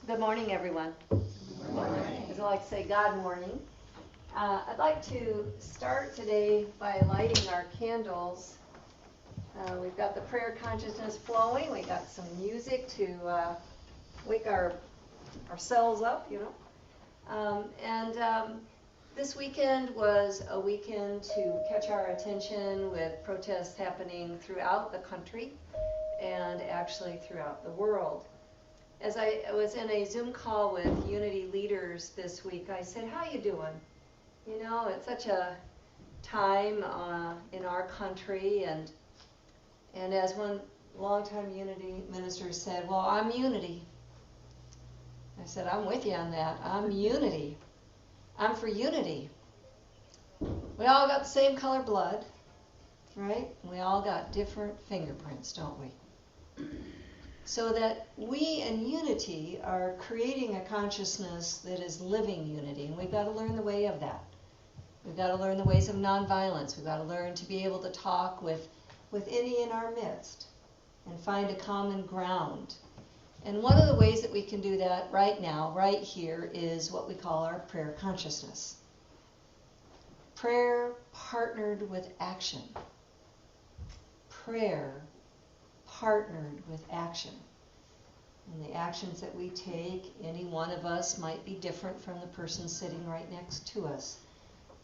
Good morning, everyone. Good morning. As I like to say, God morning. I'd like to start today by lighting our candles. We've got the prayer consciousness flowing. We got some music to wake ourselves up, This weekend was a weekend to catch our attention with protests happening throughout the country and actually throughout the world. As I was in a Zoom call with Unity leaders this week, I said, how you doing? It's such a time in our country, and as one longtime Unity minister said, well, I'm Unity. I said, I'm with you on that. I'm Unity. I'm for unity. We all got the same color blood, right? We all got different fingerprints, don't we? So that we in unity are creating a consciousness that is living unity, and we've got to learn the way of that. We've got to learn the ways of nonviolence. We've got to learn to be able to talk with any in our midst and find a common ground. And one of the ways that we can do that right now, right here, is what we call our prayer consciousness. Prayer partnered with action. Prayer partnered with action. And the actions that we take, any one of us might be different from the person sitting right next to us.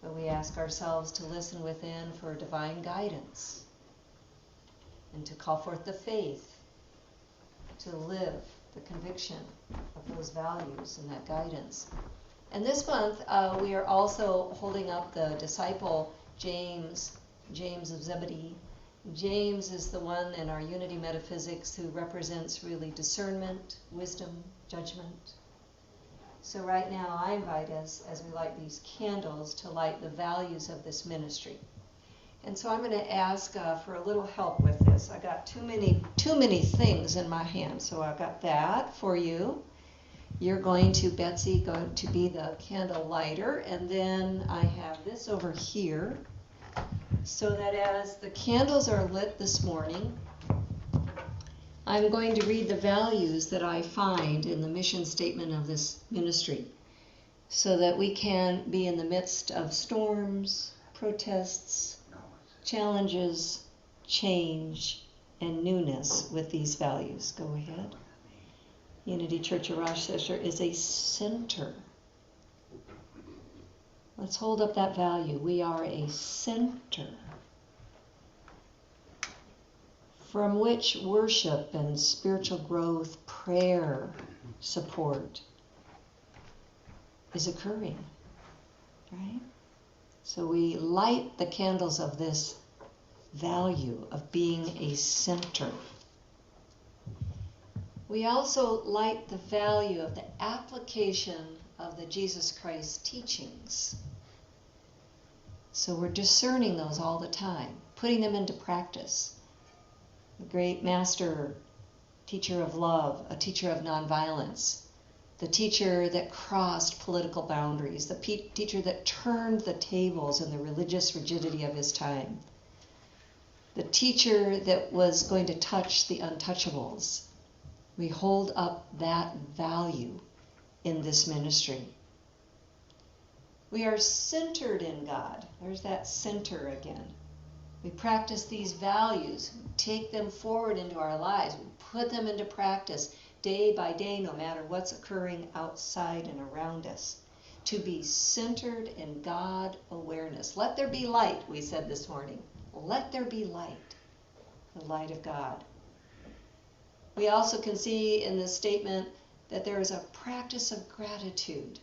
But we ask ourselves to listen within for divine guidance and to call forth the faith to live the conviction of those values and that guidance. And this month, we are also holding up the disciple James of Zebedee. James is the one in our Unity Metaphysics who represents really discernment, wisdom, judgment. So right now I invite us, as we light these candles, to light the values of this ministry. And so I'm going to ask for a little help with this. I got too many things in my hand. So I've got that for you. You're going to, Betsy, going to be the candle lighter. And then I have this over here. So that as the candles are lit this morning, I'm going to read the values that I find in the mission statement of this ministry so that we can be in the midst of storms, protests, challenges, change, and newness with these values. Go ahead. Unity Church of Rochester is a center. Let's hold up that value. We are a center from which worship and spiritual growth, prayer, support is occurring, right? So we light the candles of this value of being a center. We also light the value of the application of the Jesus Christ teachings. So we're discerning those all the time, putting them into practice. The great master, teacher of love, a teacher of nonviolence, the teacher that crossed political boundaries, the teacher that turned the tables in the religious rigidity of his time, the teacher that was going to touch the untouchables. We hold up that value in this ministry. We are centered in God. There's that center again. We practice these values, take them forward into our lives, we put them into practice day by day, no matter what's occurring outside and around us. To be centered in God awareness. Let there be light, we said this morning. Let there be light, the light of God. We also can see in this statement that there is a practice of gratitude,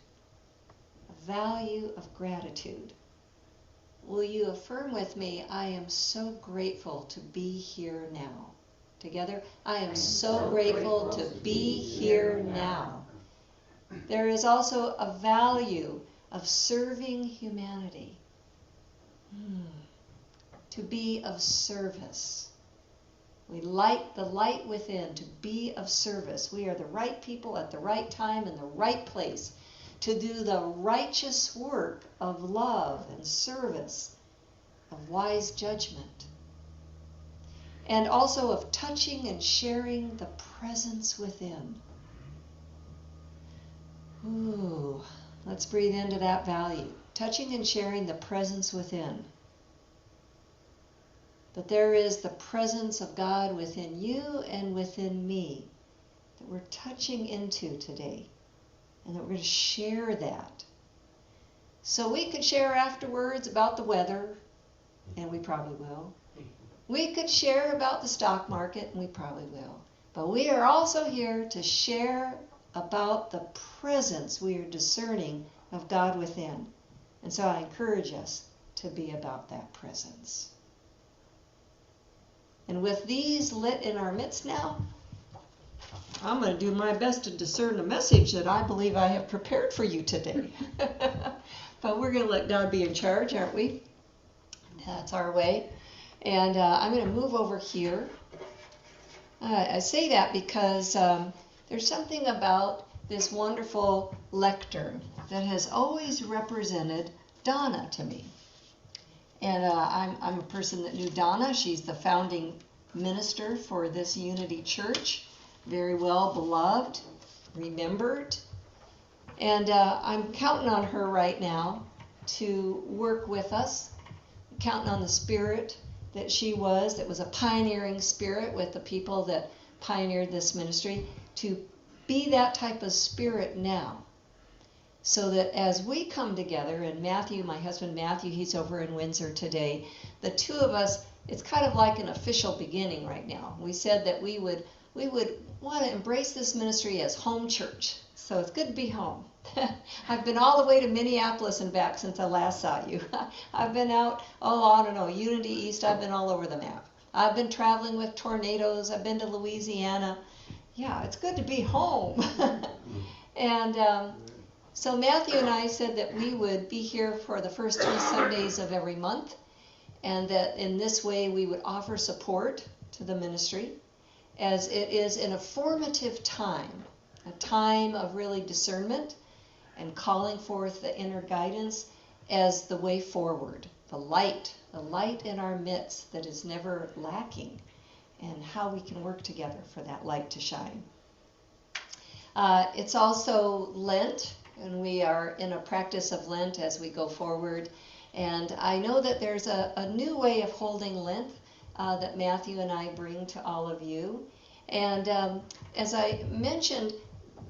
a value of gratitude. Will you affirm with me, I am so grateful to be here now. Together, I am so grateful to be here now. There is also a value of serving humanity. To be of service. We light the light within to be of service. We are the right people at the right time in the right place to do the righteous work of love and service, of wise judgment, and also of touching and sharing the presence within. Let's breathe into that value. Touching and sharing the presence within. But there is the presence of God within you and within me that we're touching into today. And that we're going to share that. So we could share afterwards about the weather, and we probably will. We could share about the stock market, and we probably will. But we are also here to share about the presence we are discerning of God within. And so I encourage us to be about that presence. And with these lit in our midst now, I'm going to do my best to discern the message that I believe I have prepared for you today. But we're going to let God be in charge, aren't we? That's our way. And I'm going to move over here. I say that because there's something about this wonderful lectern that has always represented Donna to me. And I'm a person that knew Donna. She's the founding minister for this Unity Church. Very well beloved, remembered. And I'm counting on her right now to work with us. I'm counting on the spirit that she was, that was a pioneering spirit with the people that pioneered this ministry, to be that type of spirit now. So that as we come together, and Matthew, my husband Matthew, he's over in Windsor today, the two of us, it's kind of like an official beginning right now. We said that we would want to embrace this ministry as home church. So it's good to be home. I've been all the way to Minneapolis and back since I last saw you. I've been out, I don't know, Unity East, I've been all over the map. I've been traveling with tornadoes, I've been to Louisiana. Yeah, it's good to be home. And so Matthew and I said that we would be here for the first 3 Sundays of every month, and that in this way we would offer support to the ministry, as it is in a formative time, a time of really discernment and calling forth the inner guidance as the way forward, the light in our midst that is never lacking, and how we can work together for that light to shine. It's also Lent, and we are in a practice of Lent as we go forward. And I know that there's a new way of holding Lent that Matthew and I bring to all of you. And as I mentioned,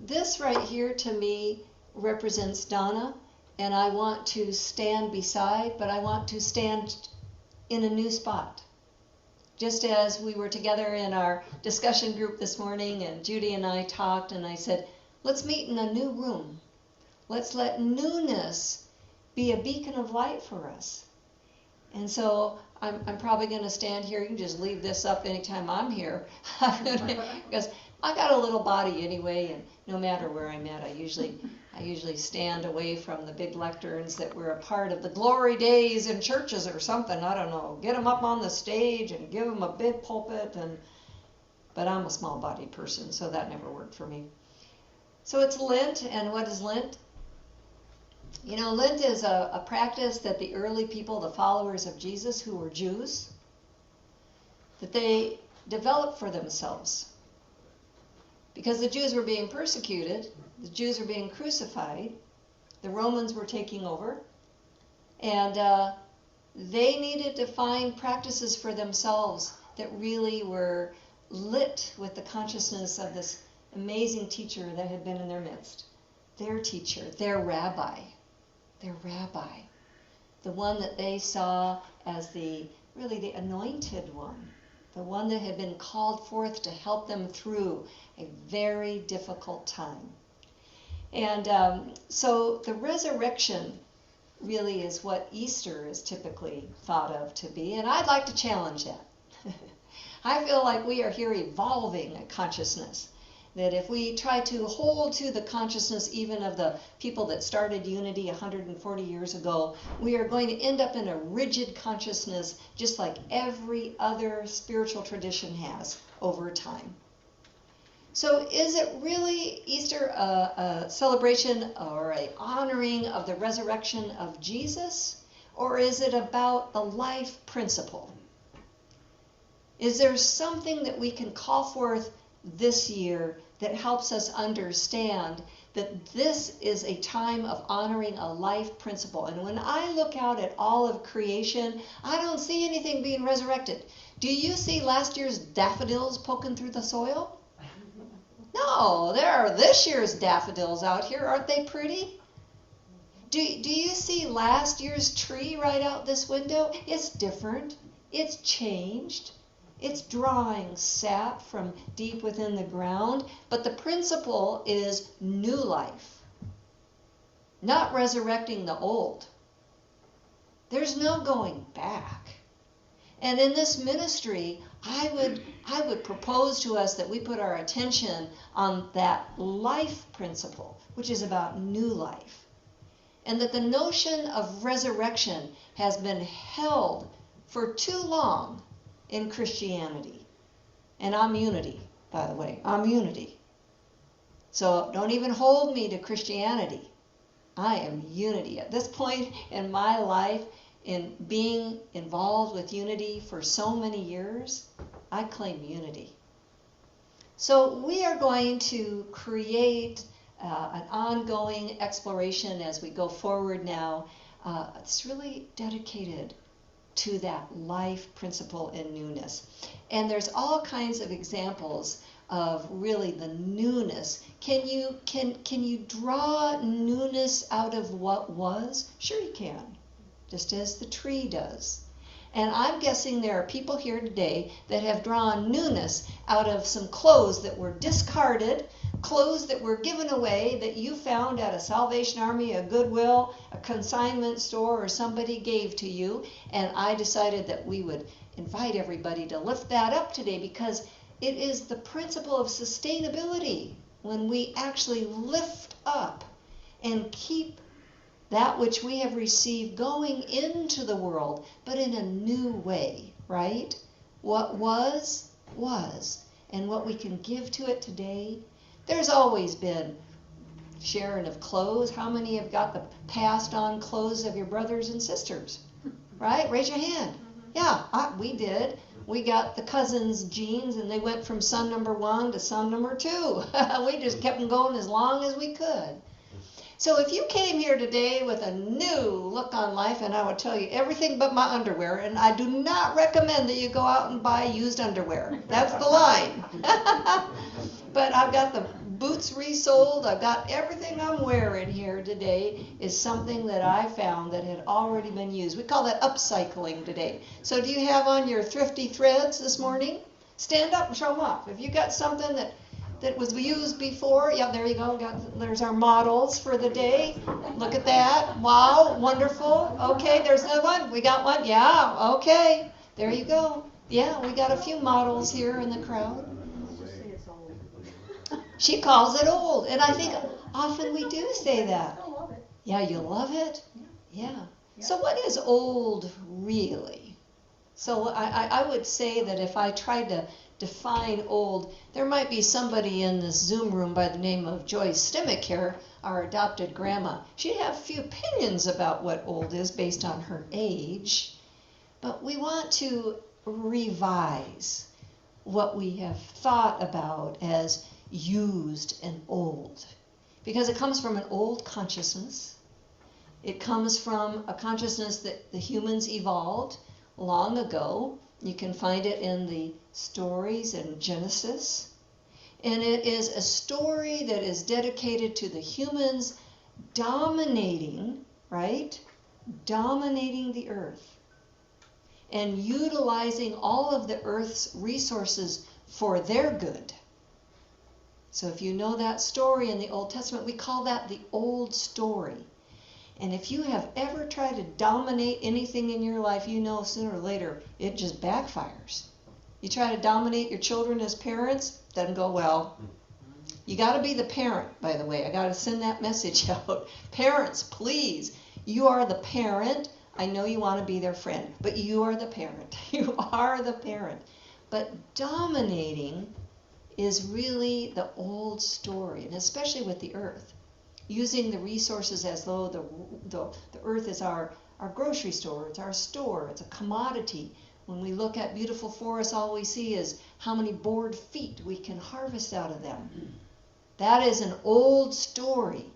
this right here to me represents Donna, and I want to stand beside, but I want to stand in a new spot. Just as we were together in our discussion group this morning, and Judy and I talked, and I said, let's meet in a new room. Let's let newness be a beacon of light for us. And so I'm probably going to stand here. You can just leave this up anytime I'm here. Because I got a little body anyway, and no matter where I'm at, I usually stand away from the big lecterns that were a part of the glory days in churches or something. I don't know. Get them up on the stage and give them a big pulpit. But I'm a small-bodied person, so that never worked for me. So it's Lent, and what is Lent? You know, Lent is a practice that the early people, the followers of Jesus who were Jews, that they developed for themselves. Because the Jews were being persecuted, the Jews were being crucified, the Romans were taking over, and they needed to find practices for themselves that really were lit with the consciousness of this amazing teacher that had been in their midst. Their teacher, their rabbi, the one that they saw as the anointed one, the one that had been called forth to help them through a very difficult time. And so the resurrection really is what Easter is typically thought of to be, and I'd like to challenge that. I feel like we are here evolving a consciousness, that if we try to hold to the consciousness even of the people that started Unity 140 years ago, we are going to end up in a rigid consciousness just like every other spiritual tradition has over time. So is it really Easter a celebration or an honoring of the resurrection of Jesus? Or is it about the life principle? Is there something that we can call forth this year that helps us understand that this is a time of honoring a life principle. And when I look out at all of creation, I don't see anything being resurrected. Do you see last year's daffodils poking through the soil? No, there are this year's daffodils out here. Aren't they pretty? Do you see last year's tree right out this window? It's different. It's changed. It's drawing sap from deep within the ground. But the principle is new life, not resurrecting the old. There's no going back. And in this ministry, I would propose to us that we put our attention on that life principle, which is about new life. And that the notion of resurrection has been held for too long in Christianity. And I'm unity, by the way. I'm unity. So don't even hold me to Christianity. I am unity. At this point in my life, in being involved with unity for so many years, I claim unity. So we are going to create an ongoing exploration as we go forward now. It's really dedicated to that life principle in newness. And there's all kinds of examples of really the newness. Can you draw newness out of what was? Sure you can, just as the tree does. And I'm guessing there are people here today that have drawn newness out of some clothes that were discarded, clothes that were given away that you found at a Salvation Army, a Goodwill, a consignment store, or somebody gave to you. And I decided that we would invite everybody to lift that up today, because it is the principle of sustainability when we actually lift up and keep that which we have received going into the world, but in a new way, right? What was, and what we can give to it today. There's always been sharing of clothes. How many have got the passed on clothes of your brothers and sisters? Right? Raise your hand. Yeah, we did. We got the cousins' jeans, and they went from son number 1 to son number 2. We just kept them going as long as we could. So if you came here today with a new look on life, and I would tell you everything but my underwear, and I do not recommend that you go out and buy used underwear. That's the line. But I've got the boots resold. I've got everything I'm wearing here today is something that I found that had already been used. We call that upcycling today. So do you have on your thrifty threads this morning? Stand up and show them off. If you got something that was used before, yeah, there you go. There's our models for the day. Look at that. Wow, wonderful. Okay, there's another one. We got one. Yeah, okay. There you go. Yeah, we got a few models here in the crowd. She calls it old, and I think often we do say that. I love it. Yeah, you love it? Yeah. So what is old really? So I would say that if I tried to define old, there might be somebody in this Zoom room by the name of Joyce Stimmick here, our adopted grandma. She'd have a few opinions about what old is based on her age, but we want to revise what we have thought about as used and old, because it comes from an old consciousness. It comes from a consciousness that the humans evolved long ago. You can find it in the stories in Genesis. And it is a story that is dedicated to the humans dominating, right? Dominating the earth and utilizing all of the earth's resources for their good. So if you know that story in the Old Testament, we call that the old story. And if you have ever tried to dominate anything in your life, you know sooner or later it just backfires. You try to dominate your children as parents, doesn't go well. You got to be the parent, by the way. I got to send that message out. Parents, please, you are the parent. I know you want to be their friend, but you are the parent. You are the parent. But dominating is really the old story, and especially with the earth. Using the resources as though the earth is our grocery store, it's our store, it's a commodity. When we look at beautiful forests, all we see is how many board feet we can harvest out of them. That is an old story,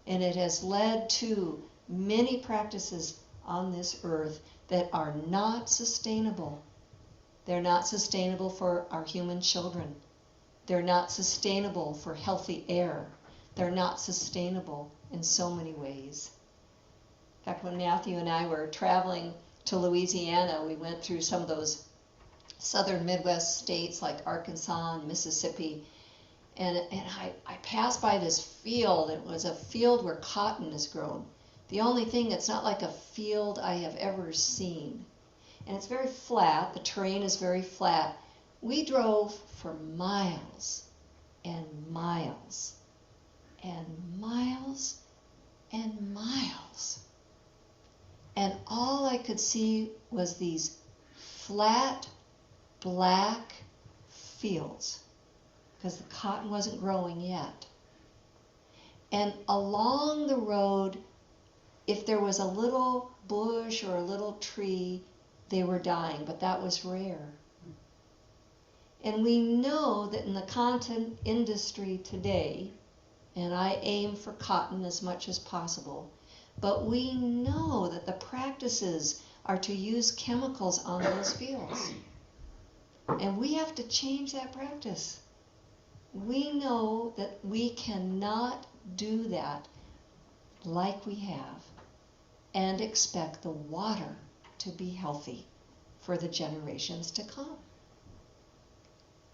and it has led to many practices on this earth that are not sustainable. They're not sustainable for our human children. They're not sustainable for healthy air. They're not sustainable in so many ways. In fact, when Matthew and I were traveling to Louisiana, we went through some of those southern Midwest states like Arkansas and Mississippi, and I passed by this field. It was a field where cotton is grown. The only thing that's not like a field I have ever seen. And it's very flat. The terrain is very flat. We drove for miles and miles and miles and miles. And all I could see was these flat, black fields, because the cotton wasn't growing yet. And along the road, if there was a little bush or a little tree, they were dying, but that was rare. And we know that in the cotton industry today, and I aim for cotton as much as possible, but we know that the practices are to use chemicals on those fields. And we have to change that practice. We know that we cannot do that like we have and expect the water to be healthy for the generations to come.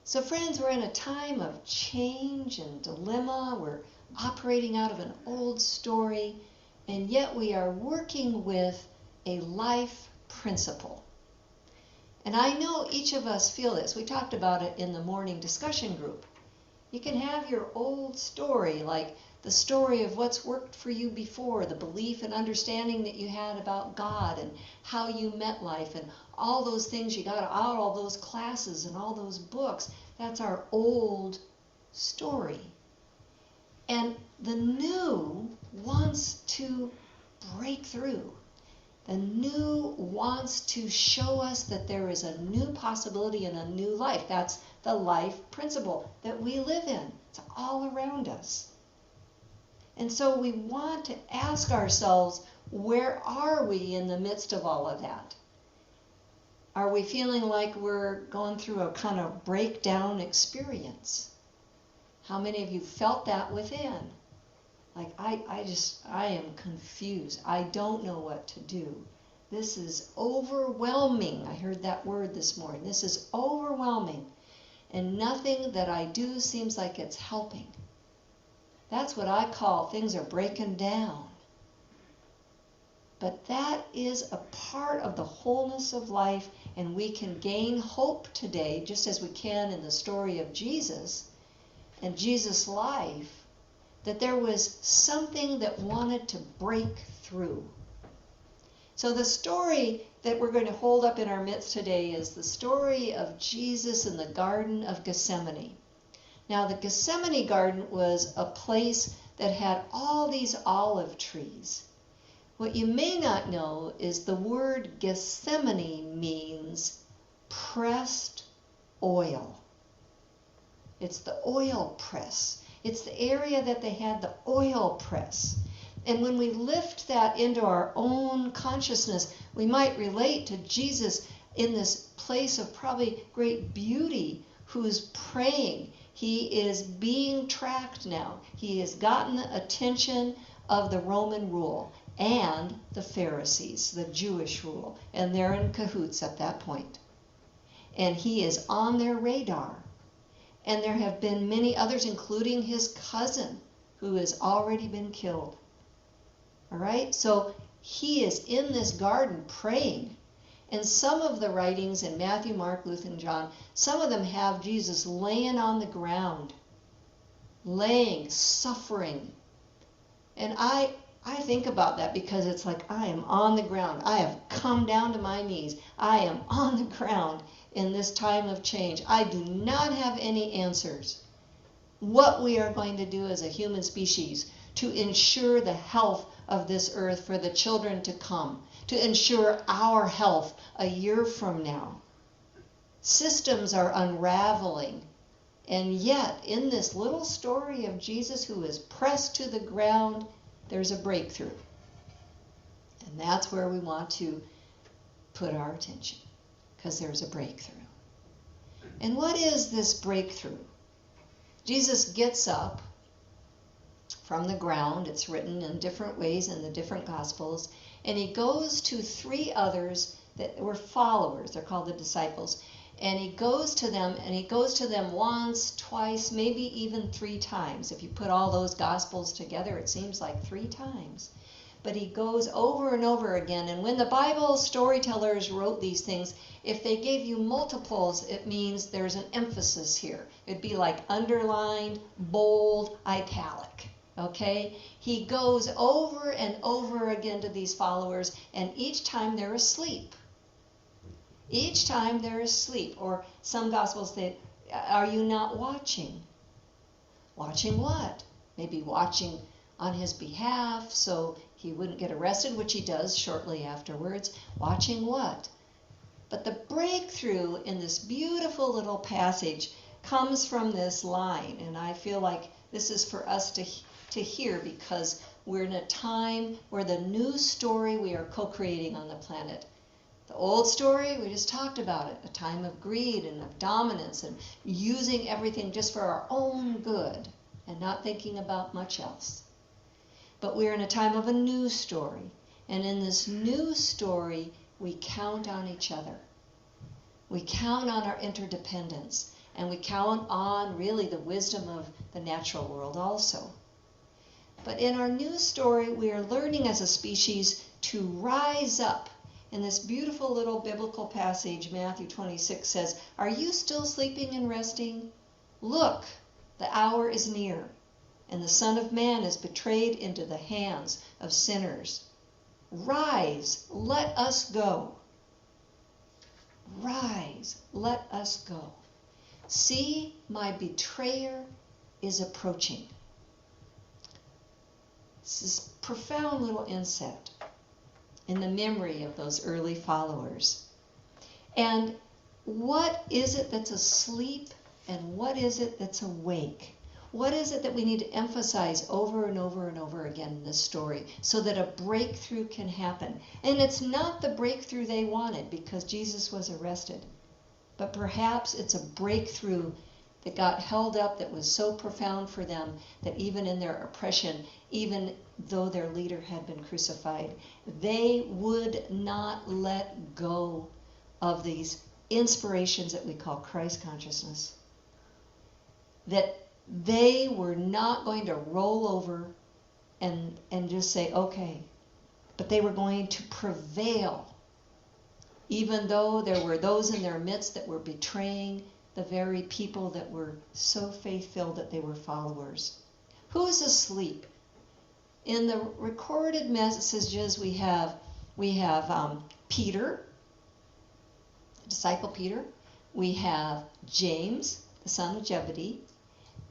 So friends, we're in a time of change and dilemma. We're operating out of an old story, and yet we are working with a life principle. And I know each of us feel this. We talked about it in the morning discussion group. You can have your old story, like the story of what's worked for you before, the belief and understanding that you had about God and how you met life and all those things you got out, all those classes and all those books. That's our old story. And the new wants to break through. The new wants to show us that there is a new possibility and a new life. That's the life principle that we live in. It's all around us. And so we want to ask ourselves, where are we in the midst of all of that? Are we feeling like we're going through a kind of breakdown experience? How many of you felt that within? Like, I am confused. I don't know what to do. This is overwhelming. I heard that word this morning. This is overwhelming. And nothing that I do seems like it's helping. That's what I call things are breaking down. But that is a part of the wholeness of life, and we can gain hope today, just as we can in the story of Jesus and Jesus' life, that there was something that wanted to break through. So the story that we're going to hold up in our midst today is the story of Jesus in the Garden of Gethsemane. Now, the Gethsemane garden was a place that had all these olive trees. What you may not know is the word Gethsemane means pressed oil. It's the oil press. It's the area that they had the oil press. And when we lift that into our own consciousness, we might relate to Jesus in this place of probably great beauty, who's praying. He is being tracked now. He has gotten the attention of the Roman rule and the Pharisees, the Jewish rule, and they're in cahoots at that point. And he is on their radar. And there have been many others, including his cousin, who has already been killed. All right? So he is in this garden praying. And some of the writings in Matthew, Mark, Luke, and John, some of them have Jesus laying on the ground, laying, suffering. And I think about that because it's like I am on the ground. I have come down to my knees. I am on the ground in this time of change. I do not have any answers. What we are going to do as a human species to ensure the health of this earth for the children to come, to ensure our health a year from now. Systems are unraveling. And yet, in this little story of Jesus who is pressed to the ground, there's a breakthrough. And that's where we want to put our attention, because there's a breakthrough. And what is this breakthrough? Jesus gets up from the ground. It's written in different ways in the different Gospels. And he goes to 3 others that were followers. They're called the disciples. And he goes to them, and he goes to them once, twice, maybe even 3 times. If you put all those Gospels together, it seems like 3 times. But he goes over and over again. And when the Bible storytellers wrote these things, if they gave you multiples, it means there's an emphasis here. It'd be like underlined, bold, italic. Okay? He goes over and over again to these followers, and each time they're asleep. Each time they're asleep. Or some Gospels say, are you not watching? Watching what? Maybe watching on his behalf so he wouldn't get arrested, which he does shortly afterwards. Watching what? But the breakthrough in this beautiful little passage comes from this line, and I feel like this is for us to hear, because we're in a time where the new story we are co-creating on the planet. The old story, we just talked about it, a time of greed and of dominance and using everything just for our own good and not thinking about much else. But we're in a time of a new story, and in this new story, we count on each other. We count on our interdependence, and we count on really the wisdom of the natural world also. But in our new story, we are learning as a species to rise up. In this beautiful little biblical passage, Matthew 26 says, are you still sleeping and resting? Look, the hour is near, and the Son of Man is betrayed into the hands of sinners. Rise, let us go. Rise, let us go. See, my betrayer is approaching. This is a profound little insight in the memory of those early followers. And what is it that's asleep, and what is it that's awake? What is it that we need to emphasize over and over and over again in this story so that a breakthrough can happen? And it's not the breakthrough they wanted, because Jesus was arrested. But perhaps it's a breakthrough that got held up that was so profound for them that even in their oppression, even though their leader had been crucified, they would not let go of these inspirations that we call Christ consciousness. That they were not going to roll over and just say, okay, but they were going to prevail, even though there were those in their midst that were betraying the very people that were so faith-filled that they were followers. Who's asleep? In the recorded messages we have Peter, the disciple Peter. We have James, the son of Zebedee.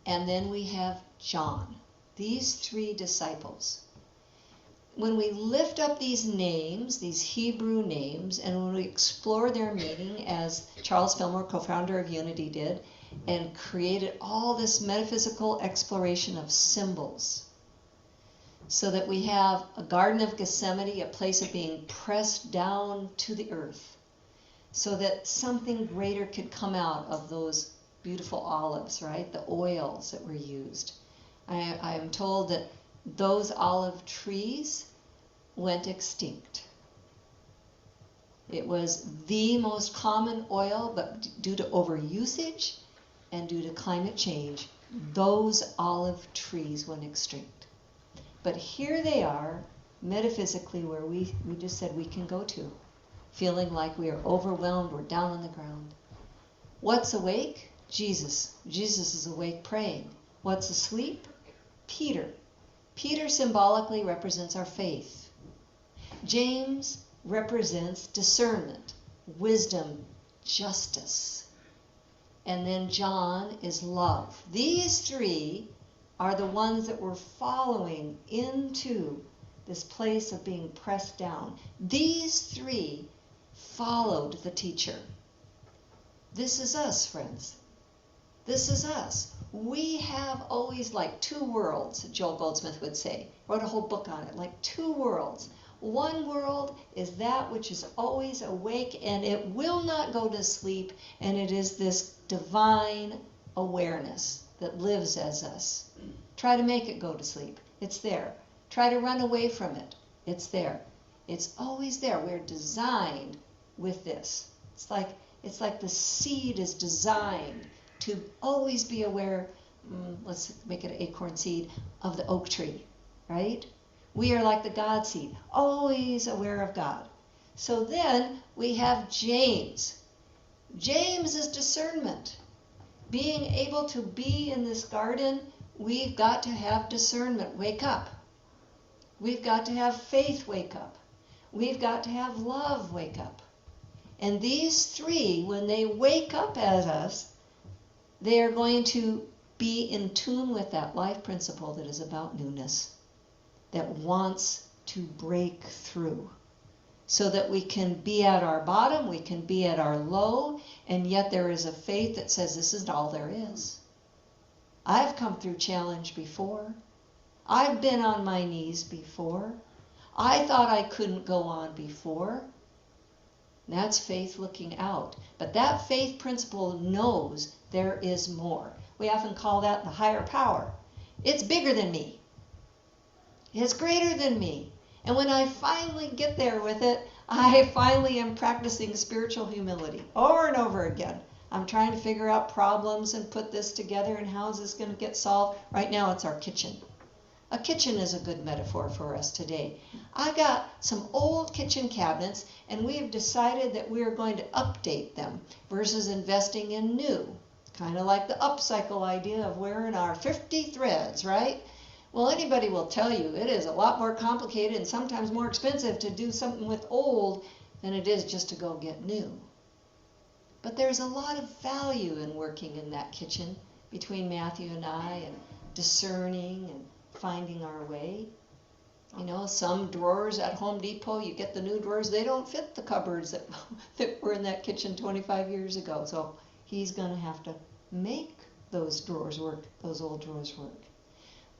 And then we have John. These 3 disciples. When we lift up these names, these Hebrew names, and when we explore their meaning, as Charles Fillmore, co-founder of Unity, did, and created all this metaphysical exploration of symbols, so that we have a Garden of Gethsemane, a place of being pressed down to the earth, so that something greater could come out of those beautiful olives, right? The oils that were used. I am told that those olive trees went extinct. It was the most common oil, but due to overusage and due to climate change, those olive trees went extinct. But here they are, metaphysically, where we just said we can go to, feeling like we are overwhelmed, we're down on the ground. What's awake? Jesus. Jesus is awake praying. What's asleep? Peter. Peter symbolically represents our faith. James represents discernment, wisdom, justice. And then John is love. These 3 are the ones that were following into this place of being pressed down. These 3 followed the teacher. This is us, friends. This is us. We have always like two worlds, Joel Goldsmith would say. Wrote a whole book on it, like two worlds. One world is that which is always awake and it will not go to sleep, and it is this divine awareness that lives as us. Try to make it go to sleep. It's there. Try to run away from it. It's there. It's always there. We're designed with this. It's like the seed is designed to always be aware, let's make it an acorn seed, of the oak tree, right? We are like the God seed, always aware of God. So then we have James. James is discernment. Being able to be in this garden, we've got to have discernment. Wake up. We've got to have faith. Wake up. We've got to have love. Wake up. And these three, when they wake up as us, they are going to be in tune with that life principle that is about newness, that wants to break through, so that we can be at our bottom, we can be at our low, and yet there is a faith that says this is all there is. I've come through challenge before. I've been on my knees before. I thought I couldn't go on before. That's faith looking out. But that faith principle knows there is more. We often call that the higher power. It's bigger than me. It's greater than me. And when I finally get there with it, I finally am practicing spiritual humility over and over again. I'm trying to figure out problems and put this together, and how is this going to get solved? Right now it's our kitchen. A kitchen is a good metaphor for us today. I got some old kitchen cabinets, and we have decided that we are going to update them versus investing in new. Kind of like the upcycle idea of wearing our 50 threads, right? Well, anybody will tell you it is a lot more complicated and sometimes more expensive to do something with old than it is just to go get new. But there's a lot of value in working in that kitchen between Matthew and I, and discerning and finding our way. You know, some drawers at Home Depot, you get the new drawers, they don't fit the cupboards that were in that kitchen 25 years ago. So he's going to have to make those drawers work, those old drawers work.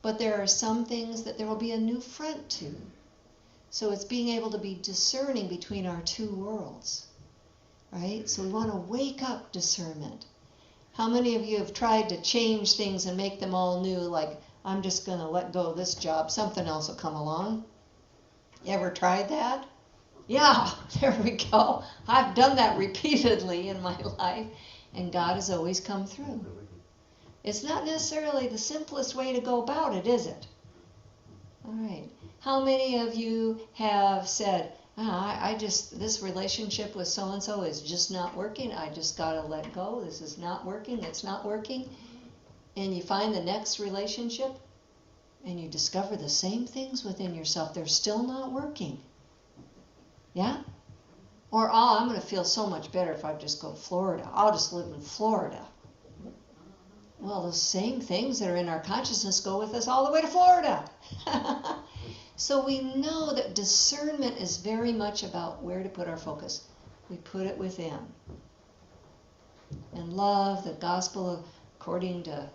But there are some things that there will be a new front to. So it's being able to be discerning between our two worlds, right? So we want to wake up discernment. How many of you have tried to change things and make them all new, like, I'm just going to let go of this job, something else will come along? You ever tried that? Yeah, there we go. I've done that repeatedly in my life, and God has always come through. It's not necessarily the simplest way to go about it, is it? All right. How many of you have said, this relationship with so-and-so is just not working. I just got to let go. This is not working. It's not working. And you find the next relationship and you discover the same things within yourself. They're still not working. Yeah? Or, I'm going to feel so much better if I just go to Florida. I'll just live in Florida. Well, those same things that are in our consciousness go with us all the way to Florida. So we know that discernment is very much about where to put our focus. We put it within. And love, the gospel according to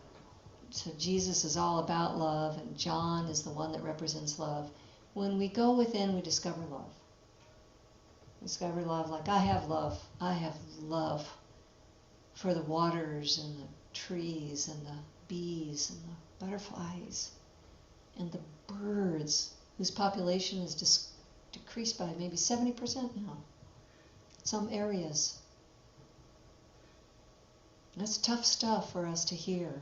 Jesus is all about love, and John is the one that represents love. When we go within, we discover love. Discover love like I have love. I have love for the waters and the trees and the bees and the butterflies and the birds, whose population is decreased by maybe 70% now. Some areas. That's tough stuff for us to hear.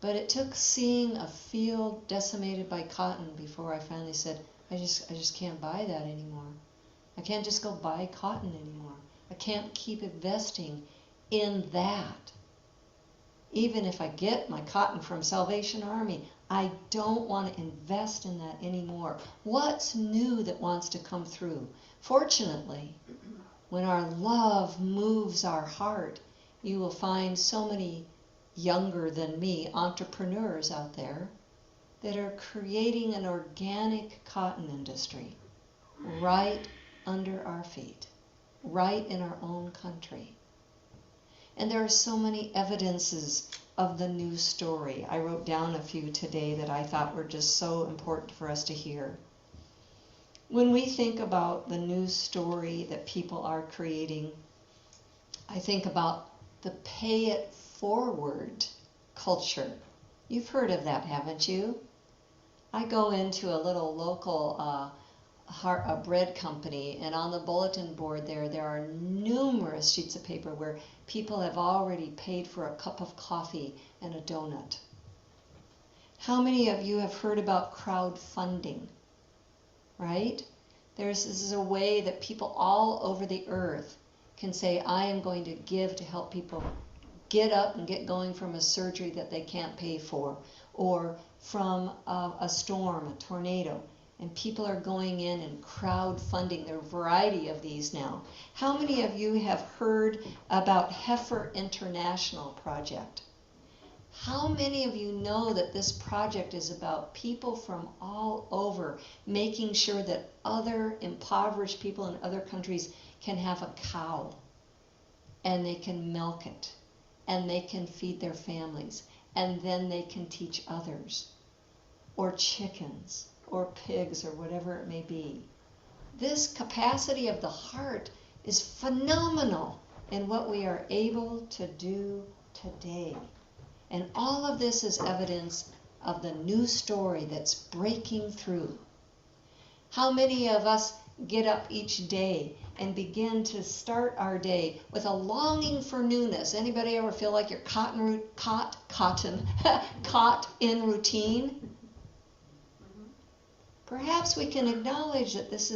But it took seeing a field decimated by cotton before I finally said, I just can't buy that anymore. I can't just go buy cotton anymore. I can't keep investing in that. Even if I get my cotton from Salvation Army, I don't want to invest in that anymore. What's new that wants to come through? Fortunately, when our love moves our heart, you will find so many younger than me entrepreneurs out there that are creating an organic cotton industry right under our feet, right in our own country. And there are so many evidences of the new story. I wrote down a few today that I thought were just so important for us to hear. When we think about the new story that people are creating, I think about the pay it forward culture. You've heard of that, haven't you? I go into a little local a bread company, and on the bulletin board there are numerous sheets of paper where people have already paid for a cup of coffee and a donut. How many of you have heard about crowdfunding? Right? This is a way that people all over the earth can say, I am going to give to help people get up and get going from a surgery that they can't pay for, or from a storm, a tornado. And people are going in and crowdfunding. There are a variety of these now. How many of you have heard about Heifer International Project? How many of you know that this project is about people from all over making sure that other impoverished people in other countries can have a cow and they can milk it and they can feed their families and then they can teach others, or chickens or pigs or whatever it may be. This capacity of the heart is phenomenal in what we are able to do today. And all of this is evidence of the new story that's breaking through. How many of us get up each day and begin to start our day with a longing for newness? Anybody ever feel like you're caught in routine? Perhaps we can acknowledge that this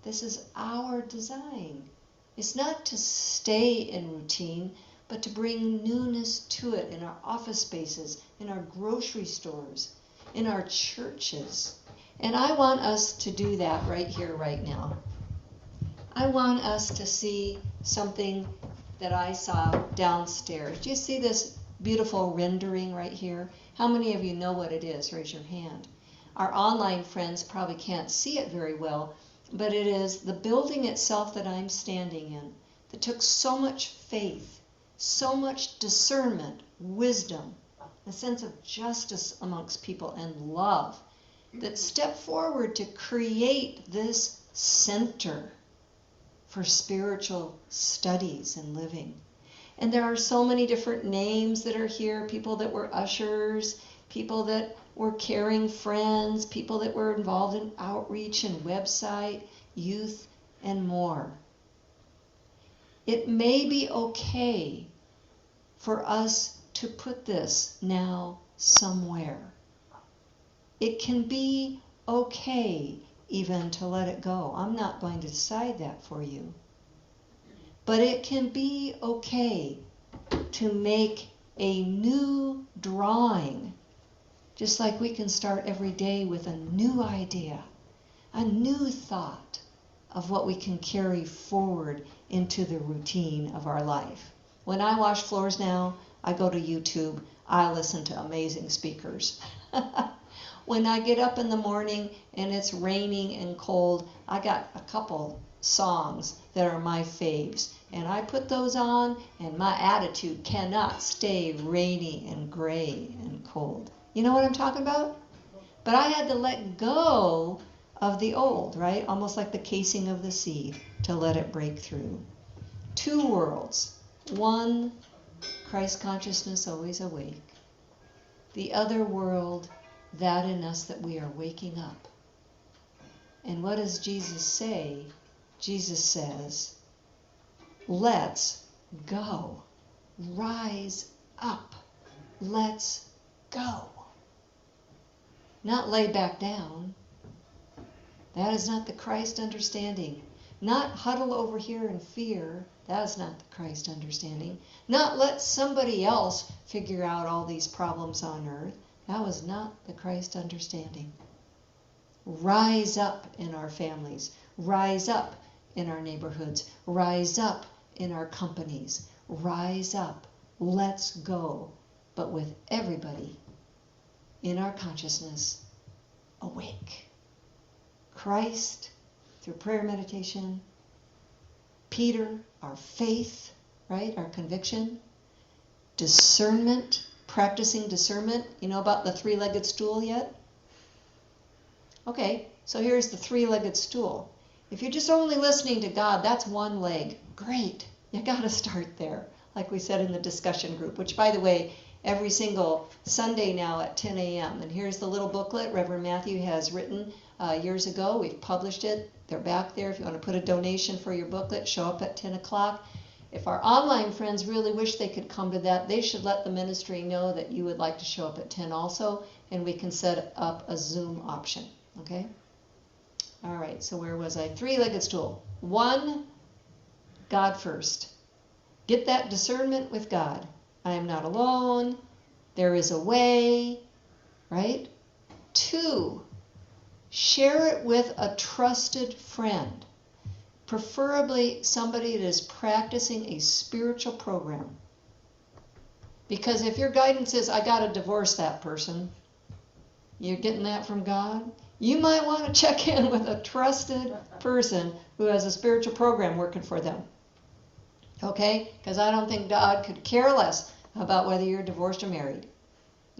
is our design. It's not to stay in routine, but to bring newness to it in our office spaces, in our grocery stores, in our churches. And I want us to do that right here, right now. I want us to see something that I saw downstairs. Do you see this beautiful rendering right here? How many of you know what it is? Raise your hand. Our online friends probably can't see it very well, but it is the building itself that I'm standing in that took so much faith, so much discernment, wisdom, a sense of justice amongst people, and love that stepped forward to create this center for spiritual studies and living. And there are so many different names that are here, people that were ushers, people that were caring friends, people that were involved in outreach and website, youth, and more. It may be okay for us to put this now somewhere. It can be okay even to let it go. I'm not going to decide that for you. But it can be okay to make a new drawing, just like we can start every day with a new idea, a new thought of what we can carry forward into the routine of our life. When I wash floors now, I go to YouTube. I listen to amazing speakers. When I get up in the morning and it's raining and cold, I got a couple songs that are my faves. And I put those on, and my attitude cannot stay rainy and gray and cold. You know what I'm talking about? But I had to let go of the old, right? Almost like the casing of the seed, to let it break through. Two worlds. One, Christ consciousness always awake. The other world, that in us that we are waking up. And what does Jesus say? Jesus says, let's go. Rise up. Let's go. Not lay back down. That is not the Christ understanding. Not huddle over here in fear. That is not the Christ understanding. Not let somebody else figure out all these problems on earth. That was not the Christ understanding. Rise up in our families. Rise up in our neighborhoods. Rise up in our companies. Rise up. Let's go. But with everybody in our consciousness awake. Christ, through prayer meditation. Peter, our faith, right? Our conviction. discernment, practicing discernment. You know about the three-legged stool yet? Okay, so here's the three-legged stool. If you're just only listening to God, that's one leg. Great. You got to start there, like we said in the discussion group, which, by the way, every single Sunday now at 10 a.m. And here's the little booklet Reverend Matthew has written years ago. We've published it. They're back there. If you want to put a donation for your booklet, show up at 10 o'clock. If our online friends really wish they could come to that, they should let the ministry know that you would like to show up at 10 also, and we can set up a Zoom option. Okay? All right, so where was I? Three-legged stool. 1, God first. Get that discernment with God. I am not alone. There is a way, right? 2, share it with a trusted friend, preferably somebody that is practicing a spiritual program. Because if your guidance is, I got to divorce that person, you're getting that from God, you might want to check in with a trusted person who has a spiritual program working for them. Okay? Because I don't think God could care less about whether you're divorced or married.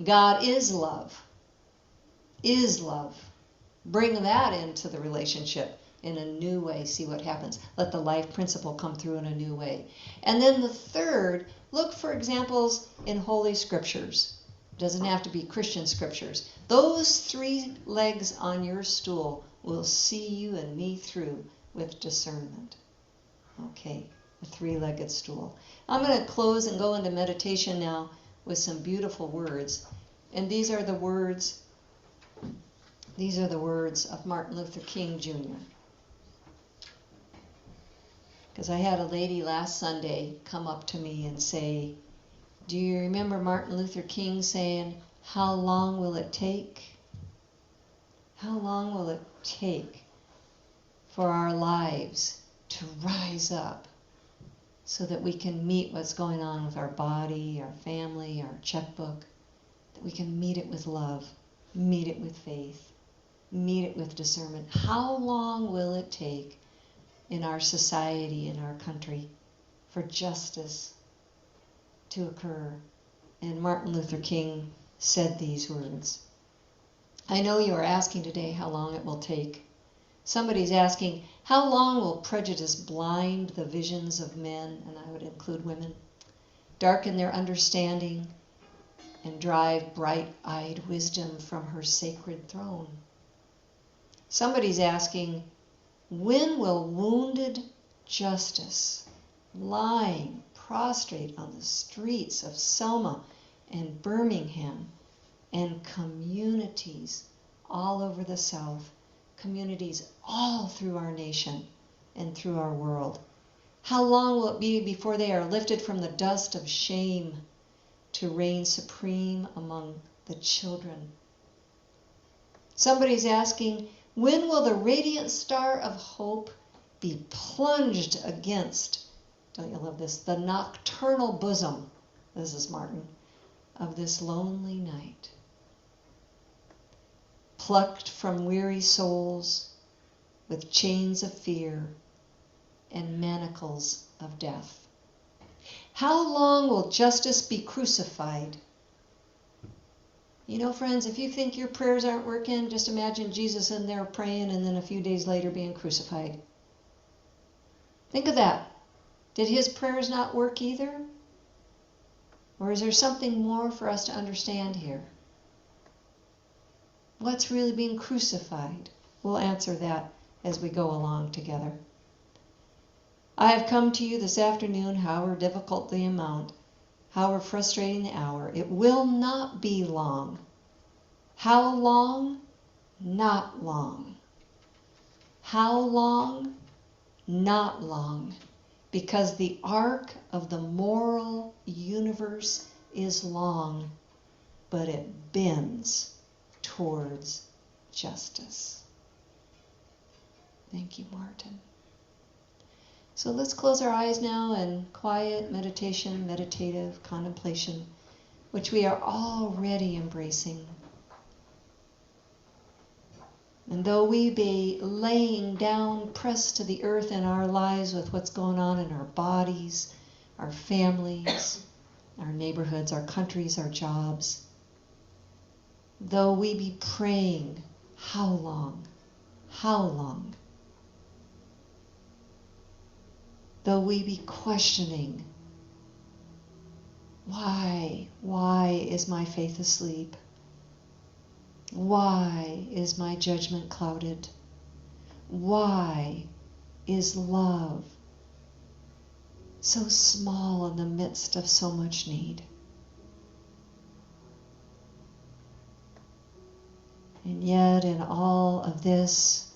God is love. Is love. Bring that into the relationship in a new way. See what happens. Let the life principle come through in a new way. And then the third, look for examples in Holy Scriptures. It doesn't have to be Christian scriptures. Those 3 legs on your stool will see you and me through with discernment. Okay, a 3-legged stool. I'm going to close and go into meditation now with some beautiful words. And these are the words of Martin Luther King Jr. Because I had a lady last Sunday come up to me and say, do you remember Martin Luther King saying, how long will it take? How long will it take for our lives to rise up so that we can meet what's going on with our body, our family, our checkbook, that we can meet it with love, meet it with faith, meet it with discernment? How long will it take in our society, in our country, for justice to occur? And Martin Luther King said these words. I know you are asking today how long it will take. Somebody's asking, how long will prejudice blind the visions of men, and I would include women, darken their understanding, and drive bright-eyed wisdom from her sacred throne? Somebody's asking, when will wounded justice, lying prostrate on the streets of Selma and Birmingham, and communities all over the South, communities all through our nation and through our world, how long will it be before they are lifted from the dust of shame to reign supreme among the children? Somebody's asking, when will the radiant star of hope be plunged against, don't you love this, the nocturnal bosom, this is Martin, of this lonely night, plucked from weary souls with chains of fear and manacles of death? How long will justice be crucified? You know, friends, if you think your prayers aren't working, just imagine Jesus in there praying and then a few days later being crucified. Think of that. Did his prayers not work either? Or is there something more for us to understand here? What's really being crucified? We'll answer that as we go along together. I have come to you this afternoon, however difficult the amount, however frustrating the hour. It will not be long. How long? Not long. How long? Not long. Because the arc of the moral universe is long, but it bends towards justice. Thank you, Martin. So let's close our eyes now in quiet meditation, meditative contemplation, which we are already embracing. And though we be laying down, pressed to the earth in our lives with what's going on in our bodies, our families, our neighborhoods, our countries, our jobs. Though we be praying, how long? How long? Though we be questioning, why is my faith asleep? Why is my judgment clouded? Why is love so small in the midst of so much need? And yet in all of this,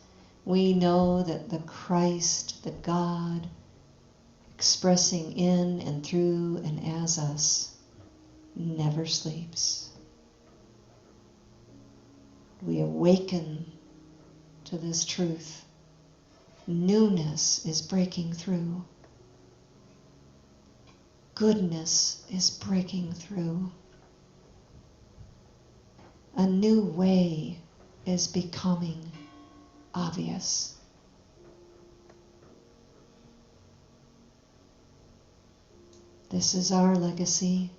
we know that the Christ, the God, expressing in and through and as us, never sleeps. We awaken to this truth. Newness is breaking through. Goodness is breaking through. A new way is becoming obvious. This is our legacy.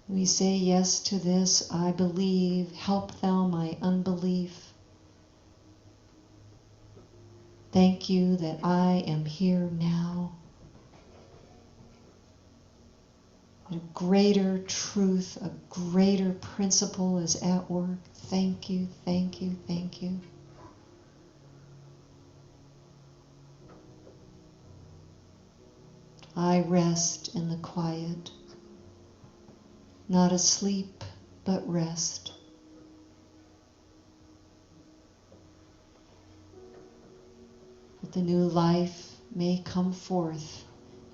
We say yes to this. I believe. Help thou my unbelief. Thank you that I am here now. A greater truth, a greater principle is at work. Thank you, thank you, thank you. I rest in the quiet, not asleep, but rest. That the new life may come forth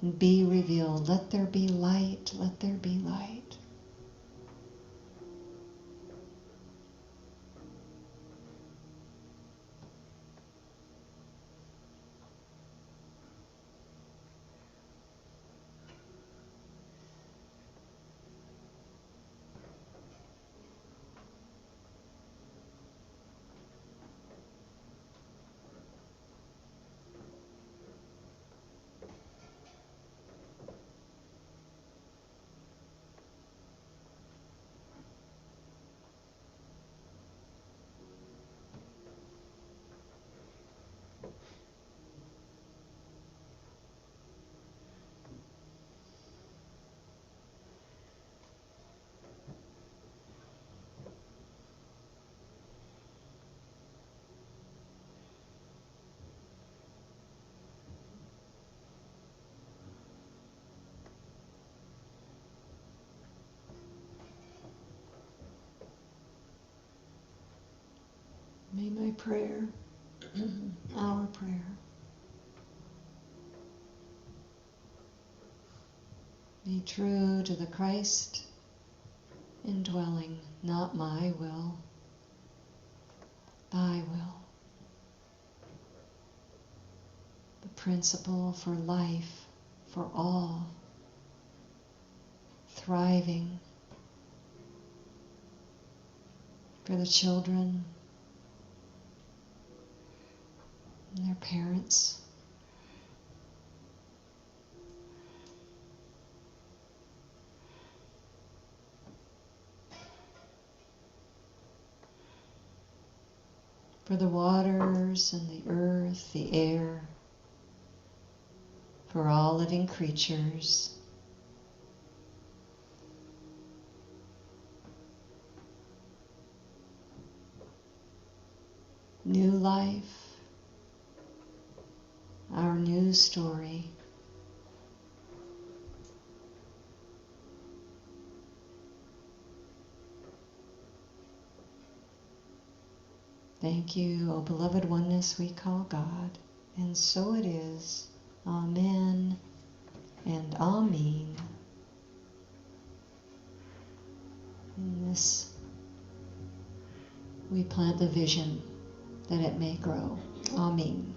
and be revealed. Let there be light, let there be light. May my prayer, our prayer, be true to the Christ indwelling, not my will, thy will. The principle for life, for all, thriving, for the children and their parents. For the waters and the earth, the air, for all living creatures. New life, our new story. Thank you, O beloved oneness we call God, and so it is. Amen and Amen. In this, we plant the vision that it may grow. Amen.